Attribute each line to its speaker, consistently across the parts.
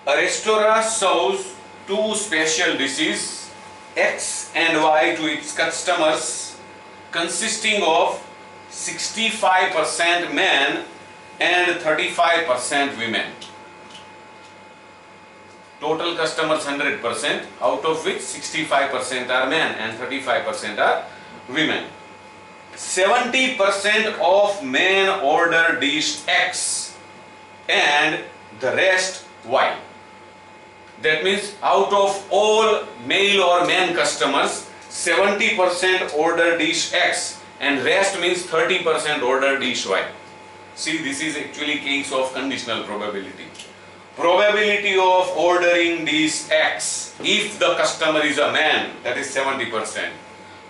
Speaker 1: A restaurant serves two special dishes, X and Y, to its customers, consisting of 65% men and 35% women. Total customers 100%, out of which 65% are men and 35% are women. 70% of men order dish X and the rest Y. That means out of all male or men customers, 70% order dish X and rest means 30% order dish Y. See, this is actually case of conditional probability. Probability of ordering dish X if the customer is a man, that is 70%.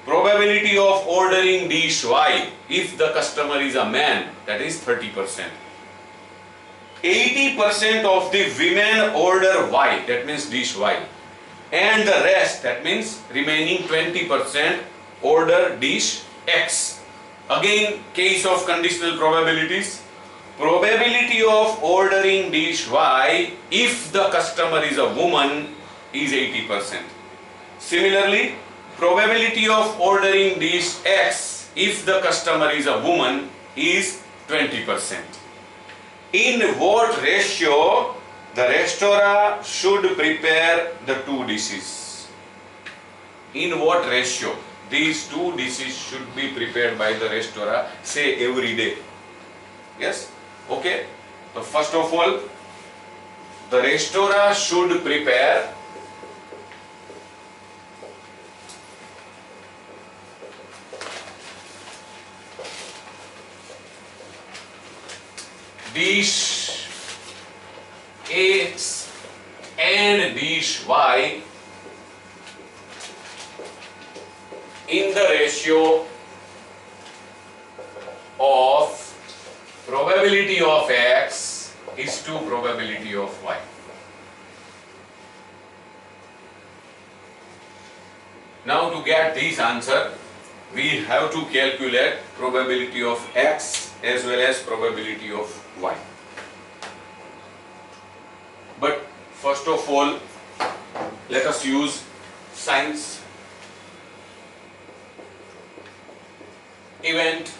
Speaker 1: Probability of ordering dish Y if the customer is a man, that is 30%. 80% of the women order Y, that means dish Y, and the rest, that means remaining 20%, order dish X. Again, case of conditional probabilities. Probability of ordering dish Y if the customer is a woman is 80%. Similarly, probability of ordering dish X if the customer is a woman is 20%. In what ratio the restaurant should prepare the two dishes? In what ratio these two dishes should be prepared by the restaurant, say every day? Yes? Okay. So first of all, the restaurant should prepare dish X and dish Y in the ratio of probability of X is to probability of Y. Now to get this answer, we have to calculate probability of X as well as probability of Y. But first of all, let us use science. Event,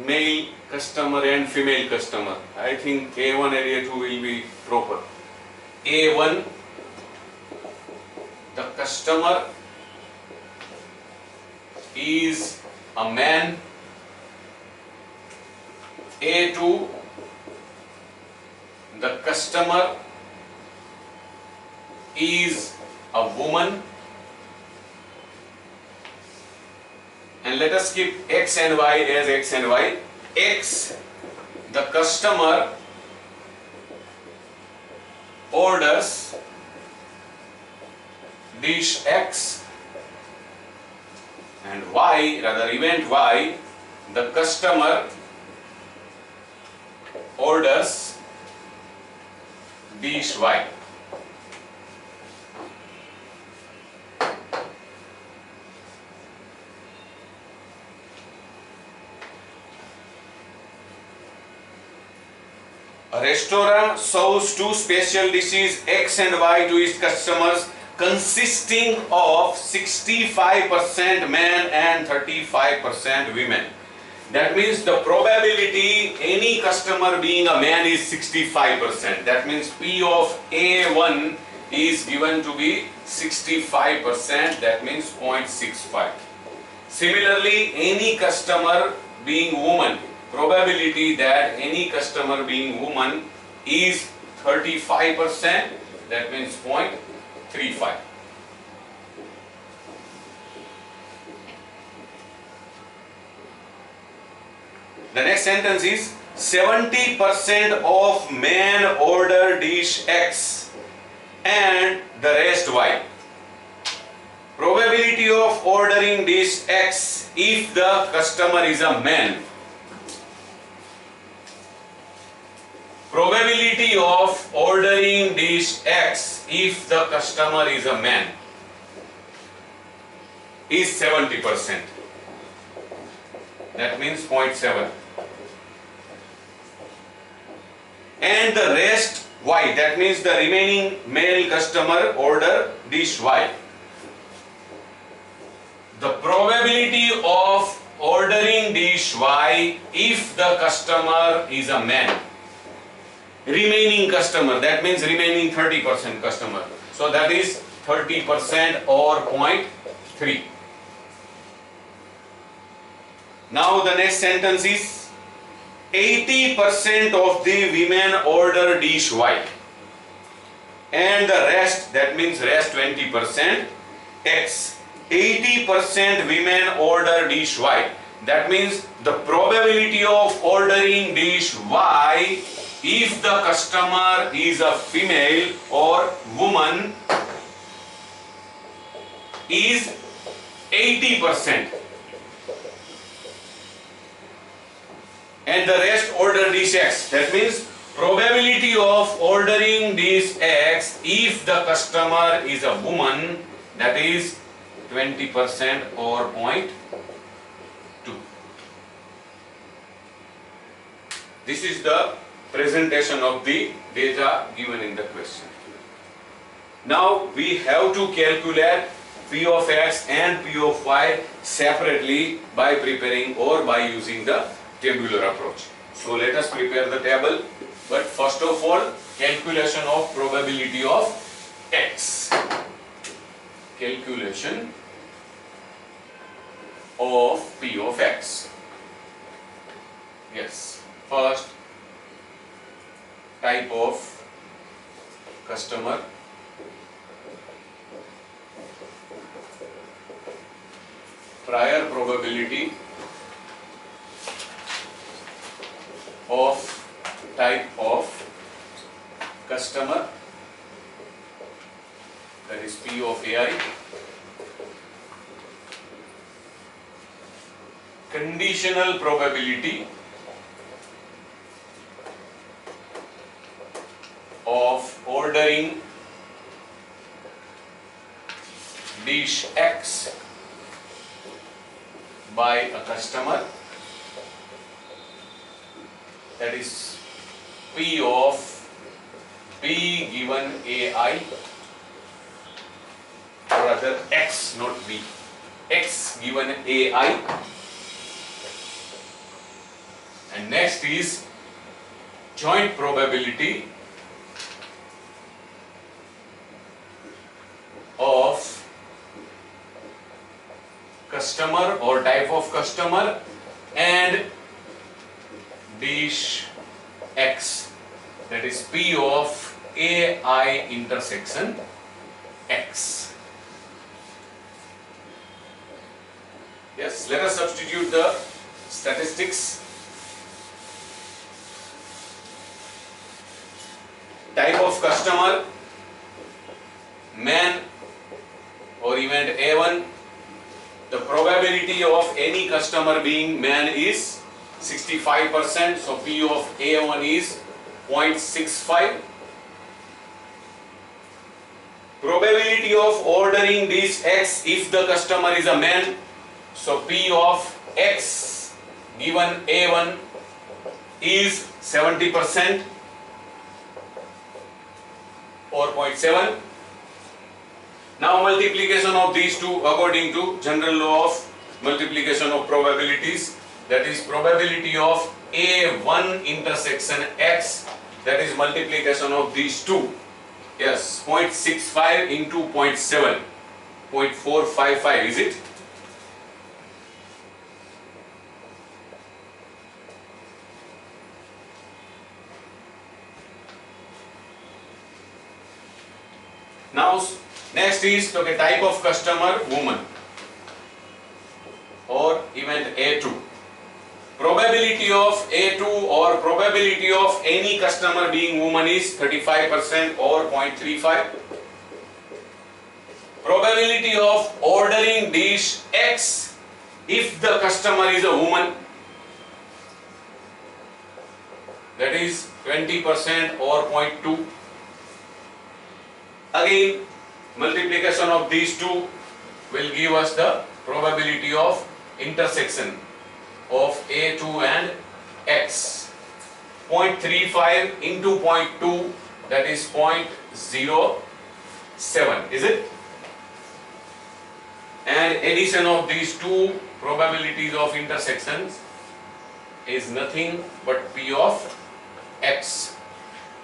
Speaker 1: male customer and female customer. I think A1 and A2 will be proper. A1, the customer is a man. A2, the customer is a woman. And let us keep X and Y as X and Y. X, the customer orders dish X, and Y, rather event Y, the customer orders dish Y. A restaurant serves two special dishes X and Y to its customers consisting of 65% men and 35% women. That means the probability any customer being a man is 65%. That means P of A1 is given to be 65%. That means 0.65. Similarly, any customer being woman, probability that any customer being woman is 35%. That means 0.35. The next sentence is 70% of men order dish X and the rest Y. Probability of ordering dish X if the customer is a man. Probability of ordering dish X if the customer is a man is 70%. That means 0.7. and the rest Y. That means the remaining male customer order dish Y. The probability of ordering dish Y if the customer is a man. Remaining customer, that means remaining 30% customer. So that is 30% or 0.3. Now the next sentence is 80% of the women order dish Y and the rest, that means rest 20% X. 80% women order dish Y. That means the probability of ordering dish Y if the customer is a female or woman is 80%. And the rest order dish X. That means probability of ordering dish X if the customer is a woman, that is 20% or 0.2. This is the presentation of the data given in the question. Now we have to calculate P of X and P of Y separately by preparing or by using the tabular approach. So let us prepare the table, but first of all calculation of probability of X. Calculation of P of X. Yes, first type of customer, prior probability of type of customer, that is P of AI, conditional probability of ordering dish X by a customer, that is P of P given AI, or rather X, not B, X given AI. And next is joint probability of customer or type of customer and dish X, that is P of AI intersection X. Yes, let us substitute the statistics. Type of customer, man or event A1. The probability of any customer being man is 65%, so P of A1 is 0.65. Probability of ordering this X if the customer is a man, so P of X given A1 is 70% or 0.7. Now multiplication of these two according to general law of multiplication of probabilities, that is probability of A1 intersection X, that is multiplication of these two. Yes, 0.65 into 0.7, 0.455, is it? Now next is okay, type of customer, woman or event A2. Probability of A2 or probability of any customer being woman is 35% or 0.35. Probability of ordering dish X if the customer is a woman, that is 20% or 0.2. Again, multiplication of these two will give us the probability of intersection of A2 and X, 0.35 into 0.2, that is 0.07, is it? And addition of these two probabilities of intersections is nothing but P of X.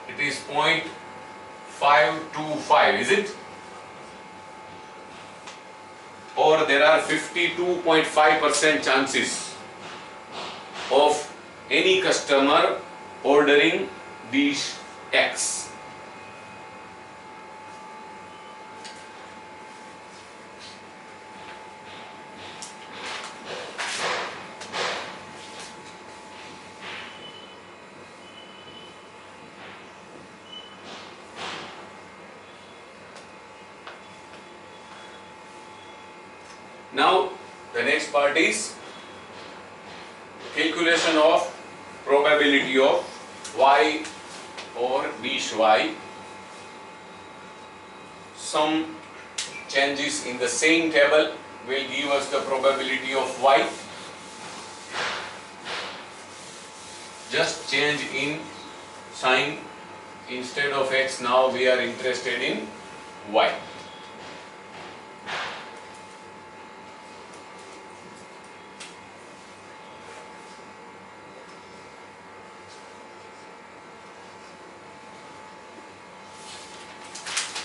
Speaker 1: It is 0.525, is it? Or there are 52.5% chances of any customer ordering dish X. Now the next part is calculation of probability of Y or dish Y. Some changes in the same table will give us the probability of Y. Just change in sign. Instead of X, now we are interested in Y.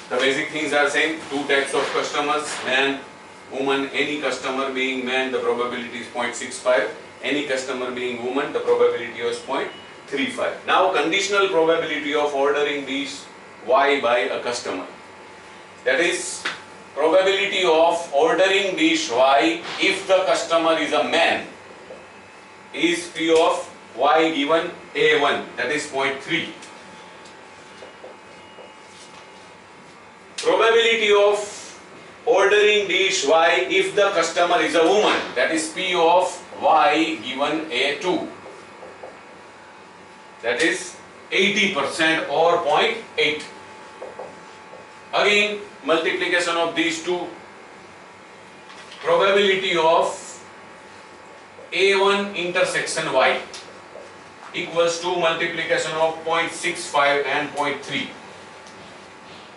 Speaker 1: The basic things are same. Two types of customers, man, woman. Any customer being man, the probability is 0.65. Any customer being woman, the probability is 0.35. Now conditional probability of ordering these Y by a customer. That is probability of ordering dish Y if the customer is a man is P of Y given A1, that is 0.3. Probability of ordering dish Y if the customer is a woman, that is P of Y given A2, that is 80% or 0.8. Again, multiplication of these two, probability of A1 intersection Y equals to multiplication of 0.65 and 0.3.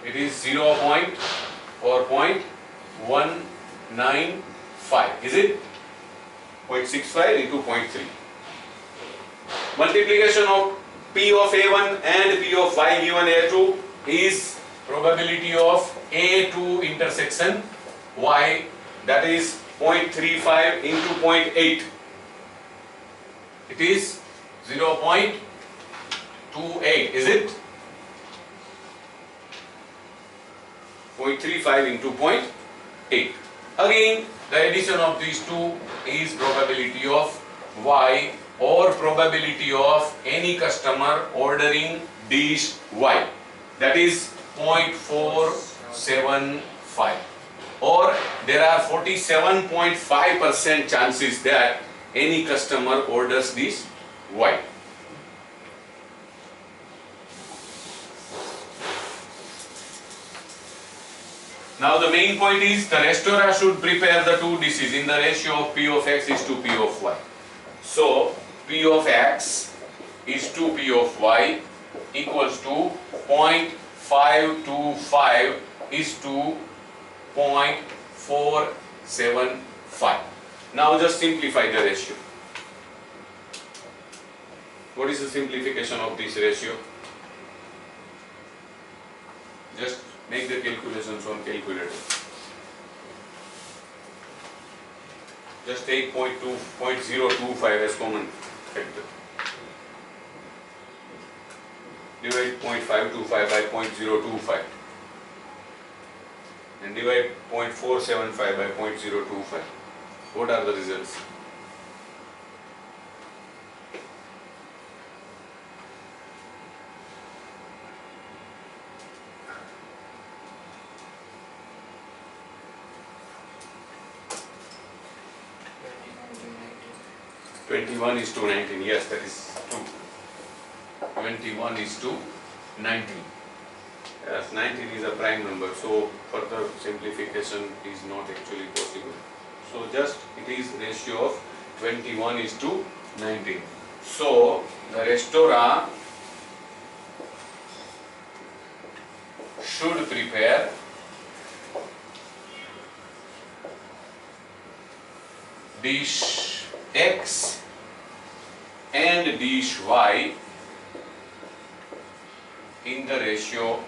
Speaker 1: It is 0.4.195, is it? 0.65 into 0.3. Multiplication of P of A1 and P of Y given A2 is probability of A2 intersection Y, that is 0.35 into 0.8. It is 0.28, is it? 0.35 into 0.8. Again, the addition of these two is probability of Y or probability of any customer ordering dish Y, that is 0.475. Or there are 47.5% chances that any customer orders this Y. Now the main point is the restaurant should prepare the two dishes in the ratio of P of X is to P of Y. So P of X is to P of Y equals to 0.525 is to 0.475. Now just simplify the ratio. What is the simplification of this ratio? Just make the calculations on calculator. Just take 0.025 as common factor. Divide 0.525 by 0.025 and divide 0.475 by 0.025. What are the results? Twenty-one is to 19. Yes, that is true. 21 is to 19. Yes, 19 is a prime number, so further simplification is not actually possible. So just it is ratio of 21 is to 19. So The restaurant should prepare dish X and dish Y in the ratio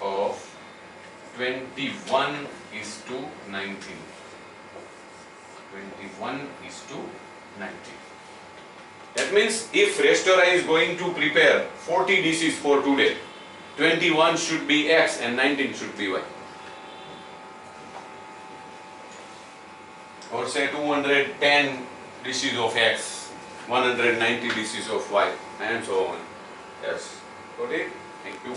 Speaker 1: of 21:19. 21:19. That means if restaurant is going to prepare 40 dishes for today, 21 should be X and 19 should be Y. Or say 210 dishes of X, 190 dishes of Y, and so on. Yes. Got it? Thank you.